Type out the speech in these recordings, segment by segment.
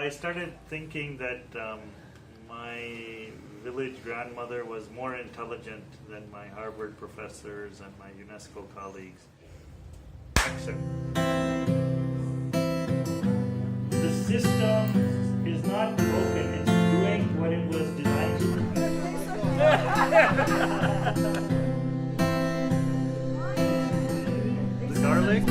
I started thinking that my village grandmother was more intelligent than my Harvard professors and my UNESCO colleagues. Action. The system is not broken, it's doing what it was designed to do. The garlic?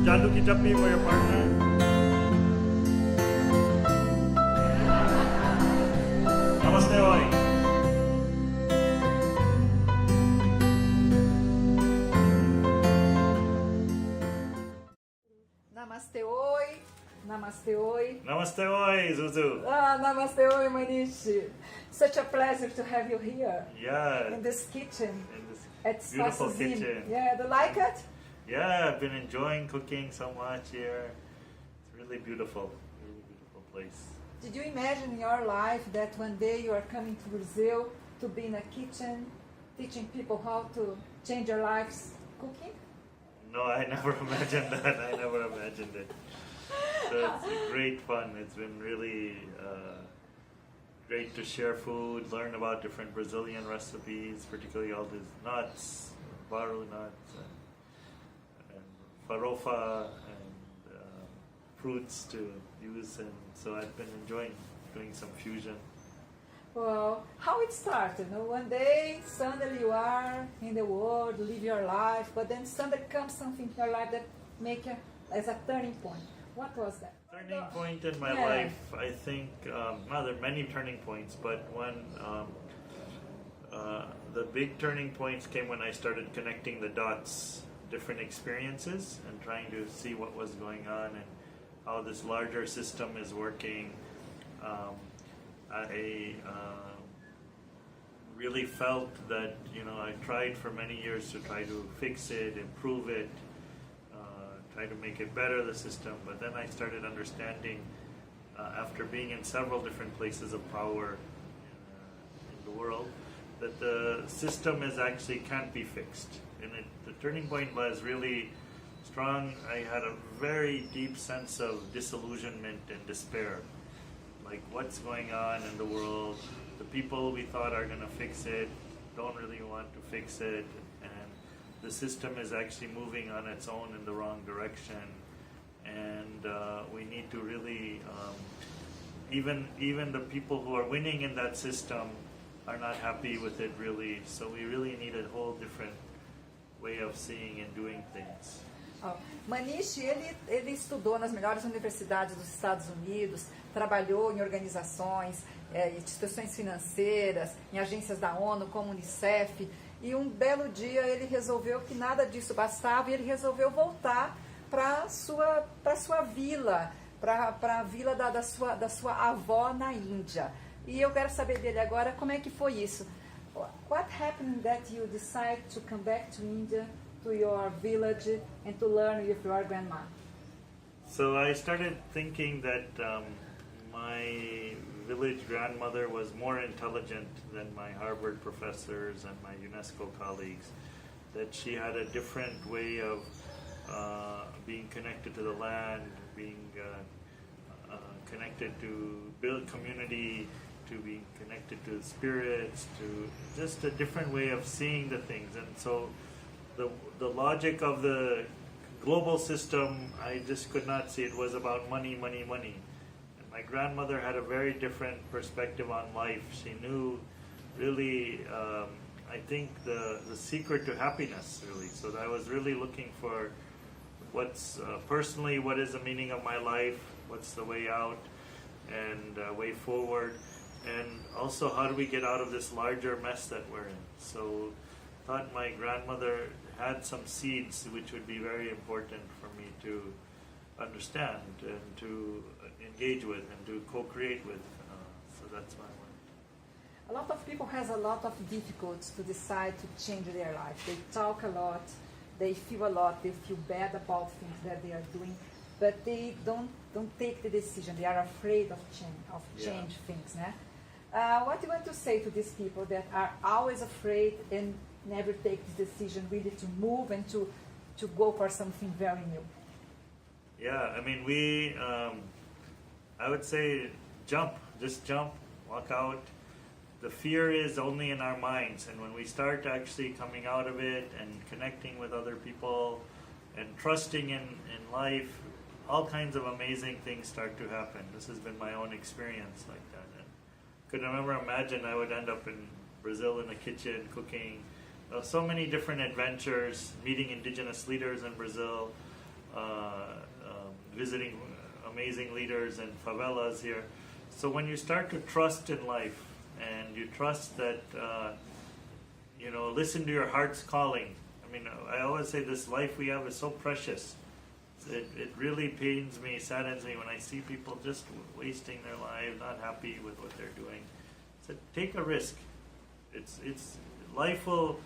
Jadu Kichapi for your partner. Namaste oi. Namaste oi. Namaste oi. Namaste oi, Zuzu. Namaste oi, Manish. Such a pleasure to have you here. Yeah. In this kitchen. In this At beautiful Sasso's Inn. kitchen. Yeah, do you like it? Yeah, I've been enjoying cooking so much here. It's really beautiful place. Did you imagine in your life that one day you are coming to Brazil to be in a kitchen, teaching people how to change their lives cooking? No, I never imagined that. I never imagined it. So it's great fun. It's been really great to share food, learn about different Brazilian recipes, particularly all these nuts, baru nuts, and farofa, and fruits to use. And so I've been enjoying doing some fusion. Well, how it started? One day, suddenly you are in the world, live your life, but then suddenly comes something in your life that make it as a turning point. What was that? Turning point in my life, I think, well, there are many turning points, but one, the big turning points came when I started connecting the dots, different experiences, and trying to see what was going on and how this larger system is working. I really felt that, I tried for many years to try to fix it, improve it, try to make it better, the system, but then I started understanding, after being in several different places of power in the world, that the system actually can't be fixed. And the turning point was really strong. I had a very deep sense of disillusionment and despair. Like, what's going on in the world? The people we thought are going to fix it don't really want to fix it, and the system is actually moving on its own in the wrong direction. And we need to really, even the people who are winning in that system are not happy with it really. So we really need a whole different way of seeing and doing things. Manish, ele estudou nas melhores universidades dos Estados Unidos, trabalhou em organizações, instituições financeiras, em agências da ONU, como Unicef, e um belo dia ele resolveu que nada disso bastava e ele resolveu voltar para a sua vila, para a vila da sua avó na Índia. E eu quero saber dele agora como é que foi isso. What happened that you decided to come back to India, to your village, and to learn with your grandma? So I started thinking that my village grandmother was more intelligent than my Harvard professors and my UNESCO colleagues, that she had a different way of being connected to the land, being connected to build community, to being connected to spirits, to just a different way of seeing the things. And so the logic of the global system, I just could not see. It was about money, money, money. And my grandmother had a very different perspective on life. She knew really, I think, the secret to happiness, really. So I was really looking for what's, personally, what is the meaning of my life, what's the way out and way forward, and also how do we get out of this larger mess that we're in. So I thought my grandmother had some seeds which would be very important for me to understand and to engage with and to co-create with. So that's my one. A lot of people has a lot of difficulties to decide to change their life. They talk a lot, they feel a lot, they feel bad about things that they are doing, but they don't take the decision. They are afraid of change things, né? What do you want to say to these people that are always afraid and never take the decision really to move and to go for something very new? Yeah, I mean, I would say just jump, walk out. The fear is only in our minds, and when we start actually coming out of it and connecting with other people and trusting in life, all kinds of amazing things start to happen. This has been my own experience like that. And could never imagine I would end up in Brazil in the kitchen cooking. So many different adventures, meeting indigenous leaders in Brazil, visiting amazing leaders in favelas here. So when you start to trust in life and you trust that, listen to your heart's calling. I mean, I always say this life we have is so precious. It really pains me, saddens me when I see people just wasting their lives, not happy with what they're doing. So take a risk. Life will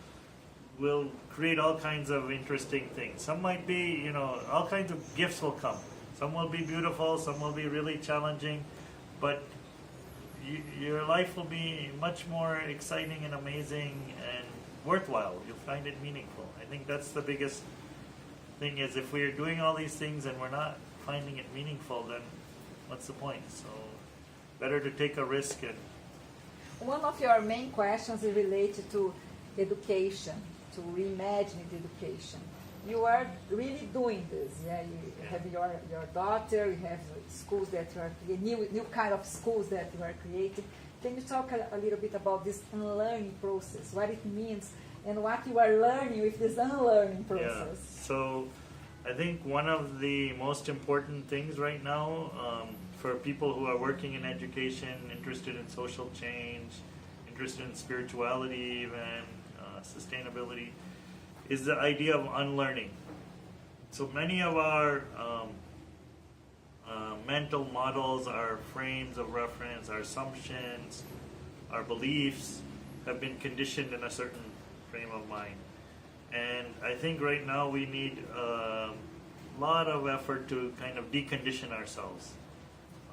create all kinds of interesting things. Some might be, all kinds of gifts will come. Some will be beautiful, some will be really challenging, but your life will be much more exciting and amazing and worthwhile. You'll find it meaningful. I think that's the biggest thing is if we are doing all these things and we're not finding it meaningful, then what's the point? So better to take a risk. And one of your main questions is related to education, to reimagine education. You are really doing this. Yeah, you have your daughter, you have schools that you are new kind of schools that you are creating. Can you talk a little bit about this unlearning process, what it means, and what you are learning with this unlearning process? Yeah. So I think one of the most important things right now for people who are working in education, interested in social change, interested in spirituality even, sustainability, is the idea of unlearning. So many of our mental models, our frames of reference, our assumptions, our beliefs have been conditioned in a certain frame of mind. And I think right now we need a lot of effort to kind of decondition ourselves,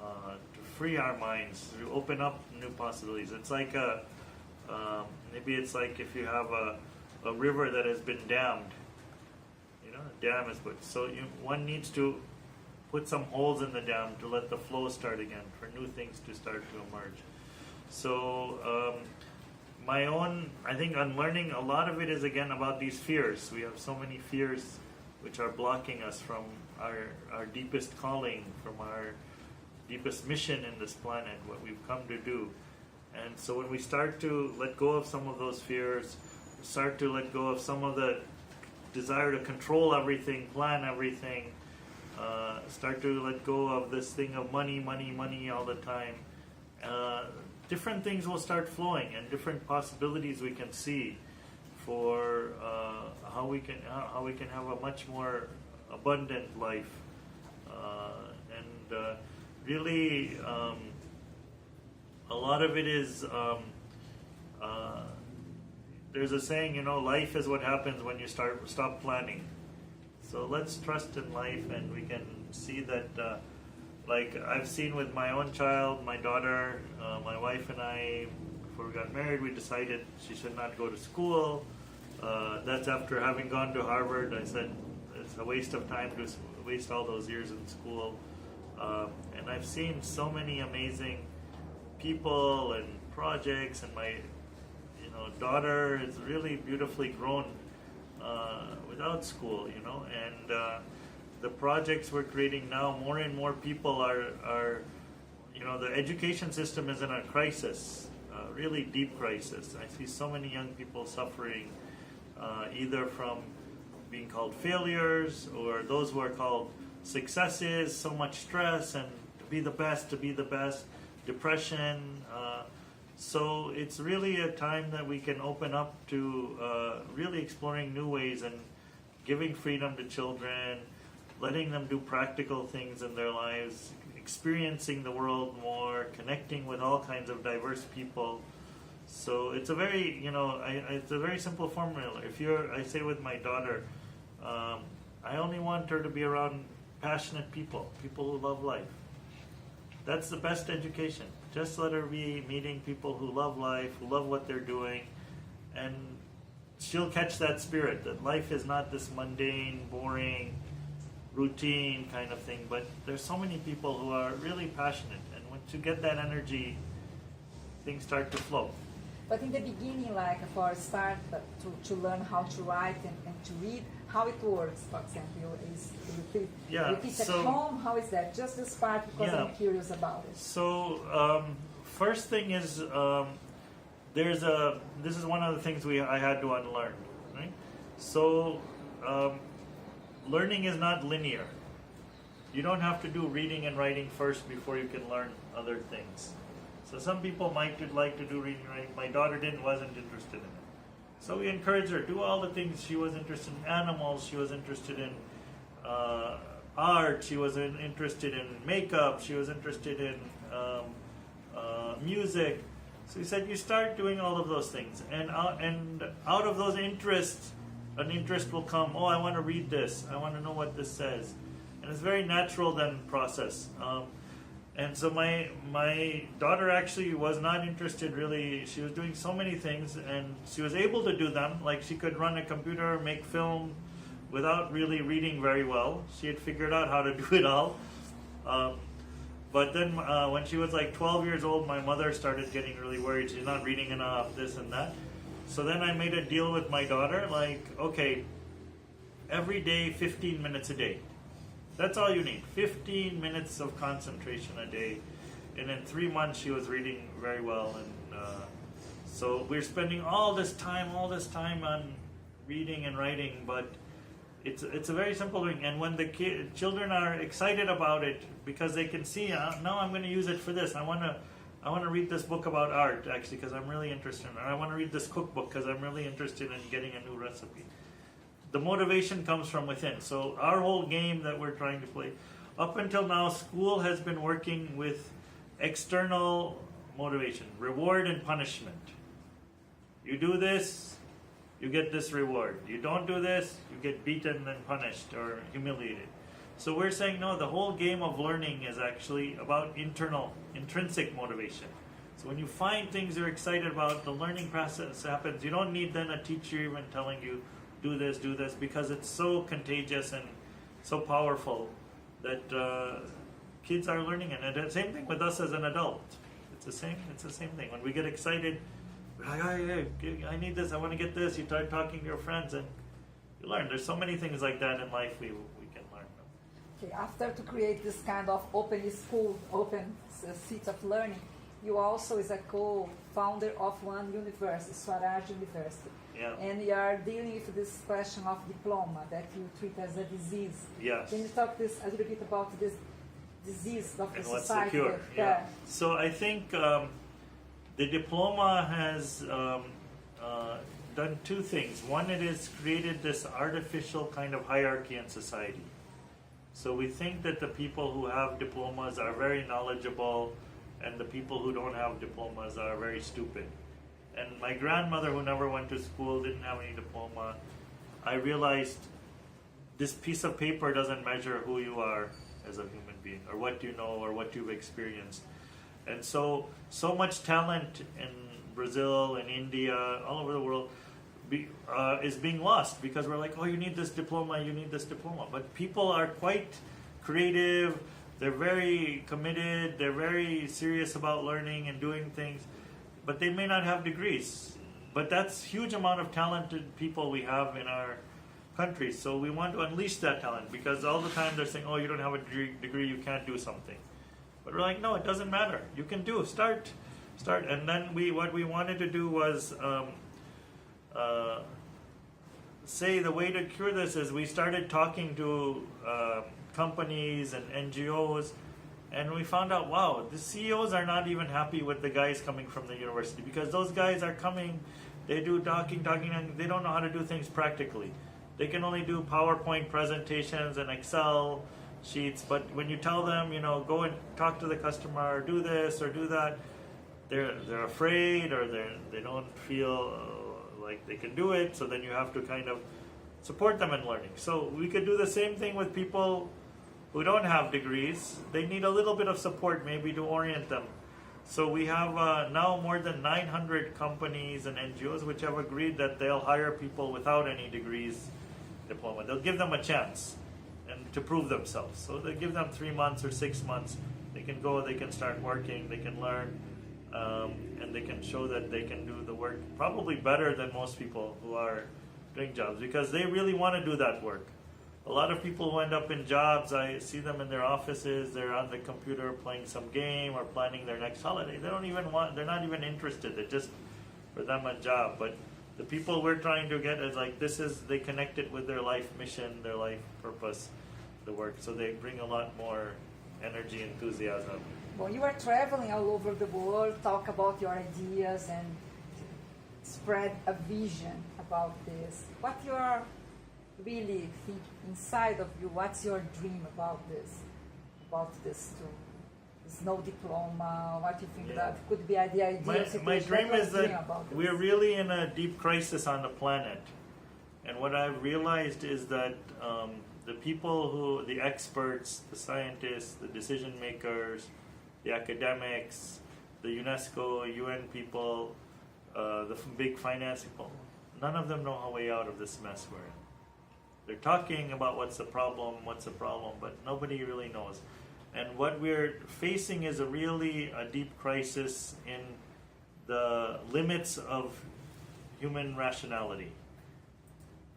to free our minds, to open up new possibilities. It's like maybe it's like if you have a river that has been dammed. A dam is put. So one needs to put some holes in the dam to let the flow start again, for new things to start to emerge. So I think unlearning, a lot of it is again about these fears. We have so many fears which are blocking us from our deepest calling, from our deepest mission in this planet, what we've come to do. And so when we start to let go of some of those fears, start to let go of some of the desire to control everything, plan everything, start to let go of this thing of money all the time, different things will start flowing and different possibilities we can see for how we can have a much more abundant life, and really a lot of it is there's a saying, life is what happens when you stop planning. So let's trust in life, and we can see that, like I've seen with my own child, my daughter, my wife and I, before we got married, we decided she should not go to school. That's after having gone to Harvard. I said, it's a waste of time to waste all those years in school. And I've seen so many amazing people and projects, and my daughter is really beautifully grown without school, and the projects we're creating now, more and more people are the education system is in a crisis, really deep crisis. I see so many young people suffering either from being called failures or those who are called successes, so much stress and to be the best, depression. So it's really a time that we can open up to really exploring new ways and giving freedom to children, letting them do practical things in their lives, experiencing the world more, connecting with all kinds of diverse people. So it's a very, it's a very simple formula. I say with my daughter, I only want her to be around passionate people who love life. That's the best education. Just let her be meeting people who love life, who love what they're doing, and she'll catch that spirit that life is not this mundane, boring, routine kind of thing, but there's so many people who are really passionate, and once you get that energy, things start to flow. But in the beginning, like for start to learn how to write and to read, how it works, for example, is repeat at home, how is that? Just this part because I'm curious about it. So first thing is this is one of the things I had to unlearn, right? So learning is not linear. You don't have to do reading and writing first before you can learn other things. So some people might like to do reading and writing. My daughter wasn't interested in it. So we encouraged her, do all the things. She was interested in animals, she was interested in art, she was interested in makeup, she was interested in music. So we said, you start doing all of those things. And out of those interests, an interest will come. Oh, I want to read this. I want to know what this says. And it's very natural then process. And so my daughter actually was not interested really. She was doing so many things, and she was able to do them. Like she could run a computer, make film, without really reading very well. She had figured out how to do it all. But then when she was like 12 years old, my mother started getting really worried. She's not reading enough, this and that. So then I made a deal with my daughter, like, okay, every day, 15 minutes a day. That's all you need, 15 minutes of concentration a day. And in 3 months, she was reading very well. And so we're spending all this time on reading and writing, but it's a very simple thing. And when the children are excited about it, because they can see, now I'm going to use it for this. I want to read this book about art, actually, because I'm really interested in it. Or I want to read this cookbook because I'm really interested in getting a new recipe. The motivation comes from within. So our whole game that we're trying to play, up until now, school has been working with external motivation, reward and punishment. You do this, you get this reward. You don't do this, you get beaten and punished or humiliated. So we're saying, no, the whole game of learning is actually about intrinsic motivation. So when you find things you're excited about, the learning process happens. You don't need then a teacher even telling you, do this, because it's so contagious and so powerful that kids are learning it. And the same thing with us as an adult. It's the same thing. When we get excited, we're like, I need this, I want to get this. You start talking to your friends and you learn. There's so many things like that in life we can learn. Okay, after to create this kind of open school, open seats of learning, you also is a co-founder of one university, Sociedade University. Yeah. And you are dealing with this question of diploma that you treat as a disease. Yes. Can you talk a little bit about this disease of the and what's society? the cure? Yeah. So I think the diploma has done two things. One, it has created this artificial kind of hierarchy in society. So we think that the people who have diplomas are very knowledgeable, and the people who don't have diplomas are very stupid. And my grandmother, who never went to school, didn't have any diploma. I realized this piece of paper doesn't measure who you are as a human being, or what you know, or what you've experienced. And so much talent in Brazil, in India, all over the world is being lost because we're like, oh, you need this diploma. But people are quite creative. They're very committed. They're very serious about learning and doing things. But they may not have degrees. But that's huge amount of talented people we have in our country. So we want to unleash that talent because all the time they're saying, oh, you don't have a degree, you can't do something. But we're like, no, it doesn't matter. You can do. Start. And then what we wanted to do was say the way to cure this is we started talking to companies and NGOs, and we found out, wow, the CEOs are not even happy with the guys coming from the university because those guys are coming, they do talking, and they don't know how to do things practically. They can only do PowerPoint presentations and Excel sheets, but when you tell them, go and talk to the customer, or do this or do that, they're afraid, or they don't feel like they can do it, so then you have to kind of support them in learning. So we could do the same thing with people who don't have degrees. They need a little bit of support maybe to orient them. So we have now more than 900 companies and NGOs which have agreed that they'll hire people without any degrees, diploma. They'll give them a chance and to prove themselves. So they give them 3 months or 6 months. They can go, they can start working, they can learn, and they can show that they can do the work probably better than most people who are doing jobs, because they really want to do that work. A lot of people who end up in jobs, I see them in their offices, they're on the computer playing some game or planning their next holiday. They're not even interested. They're just, for them, a job. But the people we're trying to get is like, they connect it with their life mission, their life purpose, the work. So they bring a lot more energy, enthusiasm. Well, you are traveling all over the world, talk about your ideas and spread a vision about this. What you are really think inside of you, what's your dream about this too? There's no diploma, what you think that could be the ideal situation? My dream is that we're really in a deep crisis on the planet. And what I've realized is that the people the experts, the scientists, the decision makers, the academics, the UNESCO, UN people, the big finance people, none of them know a way out of this mess we're in. They're talking about what's the problem, but nobody really knows. And what we're facing is a deep crisis in the limits of human rationality.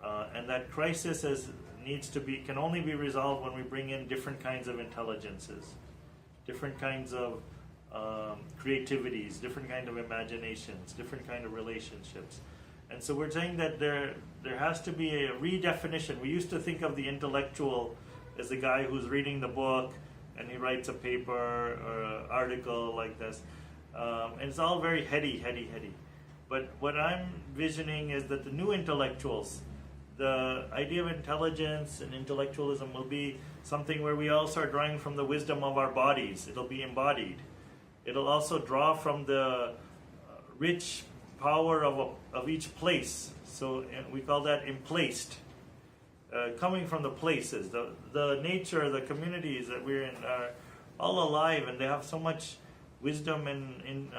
And that crisis can only be resolved when we bring in different kinds of intelligences, different kinds of creativities, different kind of imaginations, different kind of relationships. And so we're saying that there has to be a redefinition. We used to think of the intellectual as the guy who's reading the book and he writes a paper or an article like this. And it's all very heady. But what I'm visioning is that the new intellectuals, the idea of intelligence and intellectualism will be something where we all start drawing from the wisdom of our bodies. It'll be embodied. It'll also draw from the rich power of each place. So we call that emplaced. Coming from the places, the nature, the communities that we're in are all alive, and they have so much wisdom and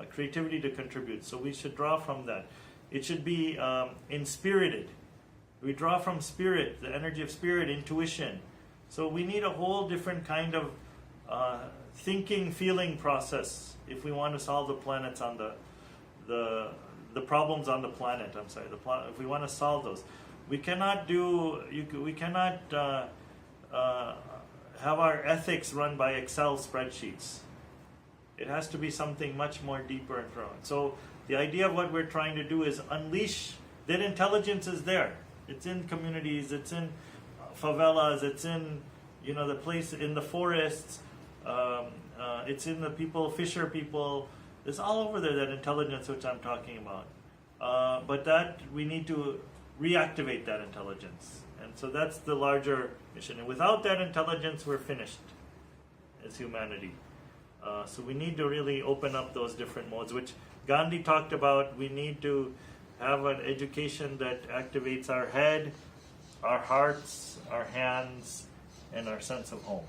creativity to contribute. So we should draw from that. It should be inspirited. We draw from spirit, the energy of spirit, intuition. So we need a whole different kind of thinking, feeling process if we want to solve the planets on the problems on the planet. If we want to solve those, we cannot have our ethics run by Excel spreadsheets. It has to be something much more deeper and profound. So the idea of what we're trying to do is unleash that intelligence is there. It's in communities. It's in favelas. It's in the place in the forests. It's in the people, fisher people. It's all over there, that intelligence which I'm talking about. But that we need to reactivate that intelligence. And so that's the larger mission. And without that intelligence, we're finished as humanity. So we need to really open up those different modes, which Gandhi talked about. We need to have an education that activates our head, our hearts, our hands, and our sense of home.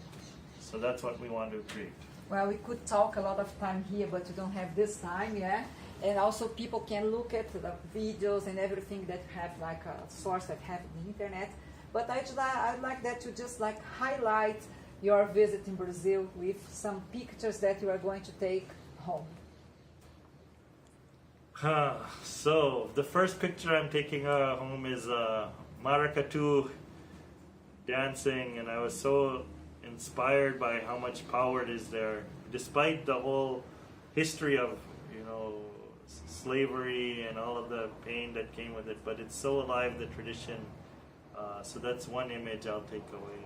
So that's what we want to create. Well, we could talk a lot of time here, but we don't have this time, yeah? And also people can look at the videos and everything that have like a source that have the internet. But I'd like that to just like highlight your visit in Brazil with some pictures that you are going to take home. So the first picture I'm taking home is Maracatu dancing, and I was so inspired by how much power it is there, despite the whole history of slavery and all of the pain that came with it. But it's so alive, the tradition. So that's one image I'll take away.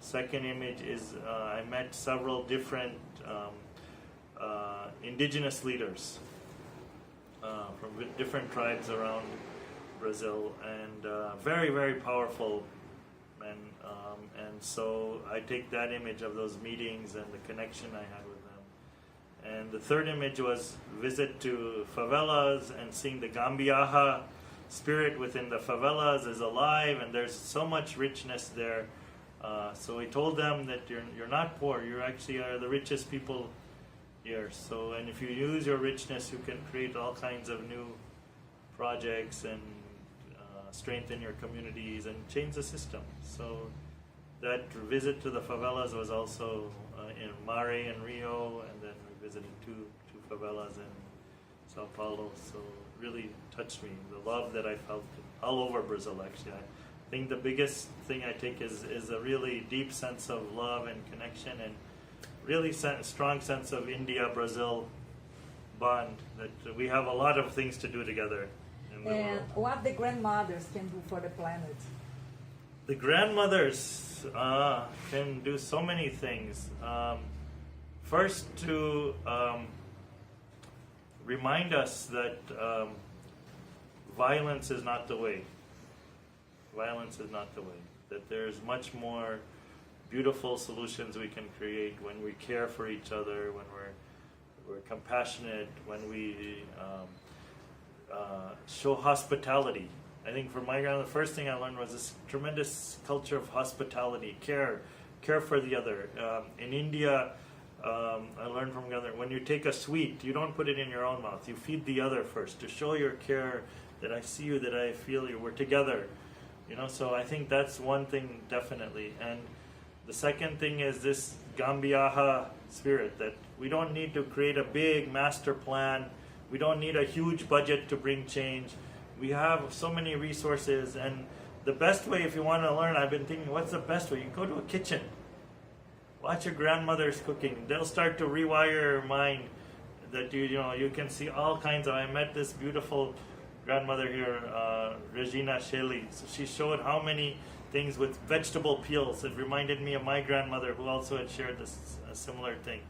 Second image is I met several different indigenous leaders from different tribes around Brazil, and very, very powerful men. And so I take that image of those meetings and the connection I had with them. And the third image was visit to favelas and seeing the Gambiaha spirit within the favelas is alive, and there's so much richness there. So we told them that you're not poor, you actually are the richest people here. So, and if you use your richness, you can create all kinds of new projects and strengthen your communities and change the system. So that visit to the favelas was also in Mare and Rio, and then we visited two favelas in São Paulo. So it really touched me, the love that I felt all over Brazil, actually. I think the biggest thing I take is a really deep sense of love and connection, and really strong sense of India-Brazil bond, that we have a lot of things to do together. And what the grandmothers can do for the planet? The grandmothers can do so many things. First, to remind us that violence is not the way. Violence is not the way. That there's much more beautiful solutions we can create when we care for each other, when we're compassionate, when we show hospitality. I think for my grandmother, the first thing I learned was this tremendous culture of hospitality, care for the other. In India, I learned from grandmother, when you take a sweet, you don't put it in your own mouth. You feed the other first to show your care, that I see you, that I feel you, we're together. So I think that's one thing definitely. And the second thing is this Gambiaha spirit, that we don't need to create a big master plan. We don't need a huge budget to bring change. We have so many resources, and the best way, if you want to learn, I've been thinking, what's the best way? You go to a kitchen. Watch your grandmother's cooking. They'll start to rewire your mind, that you can see all kinds of. I met this beautiful grandmother here, Regina Shelley. So she showed how many things with vegetable peels. It reminded me of my grandmother, who also had shared a similar thing.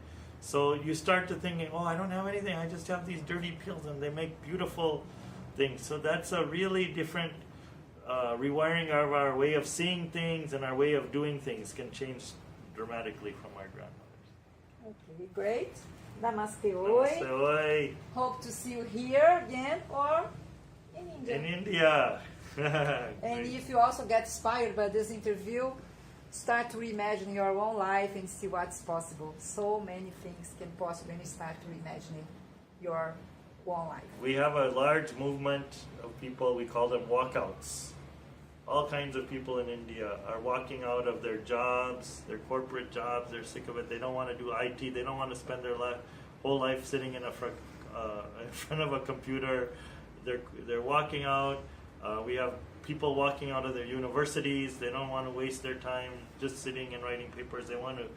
So you start to thinking, I don't have anything, I just have these dirty peels, and they make beautiful things. So that's a really different rewiring of our way of seeing things, and our way of doing things can change dramatically from our grandmothers. Okay, great. Namaste, oi. Namaste, oi. Hope to see you here again or in India. In India. And if you also get inspired by this interview, start to reimagine your own life and see what's possible. So many things can possible when you start to reimagine your own life. We have a large movement of people, we call them walkouts. All kinds of people in India are walking out of their jobs, their corporate jobs. They're sick of it. They don't want to do IT. They don't want to spend their whole life sitting in front of a computer. They're walking out. We have people walking out of their universities. They don't want to waste their time just sitting and writing papers. They want to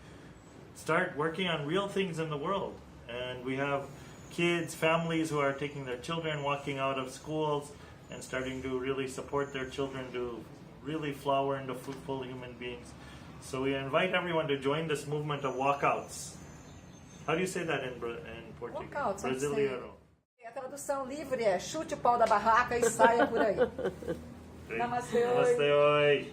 start working on real things in the world. And we have kids, families who are taking their children, walking out of schools and starting to really support their children to really flower into fruitful human beings. So we invite everyone to join this movement of walkouts. How do you say that in Portuguese? Walkouts, Brasileiro. A tradução livre é chute o pau da barraca e saia por aí. Namaste, oi. Namaste, oi.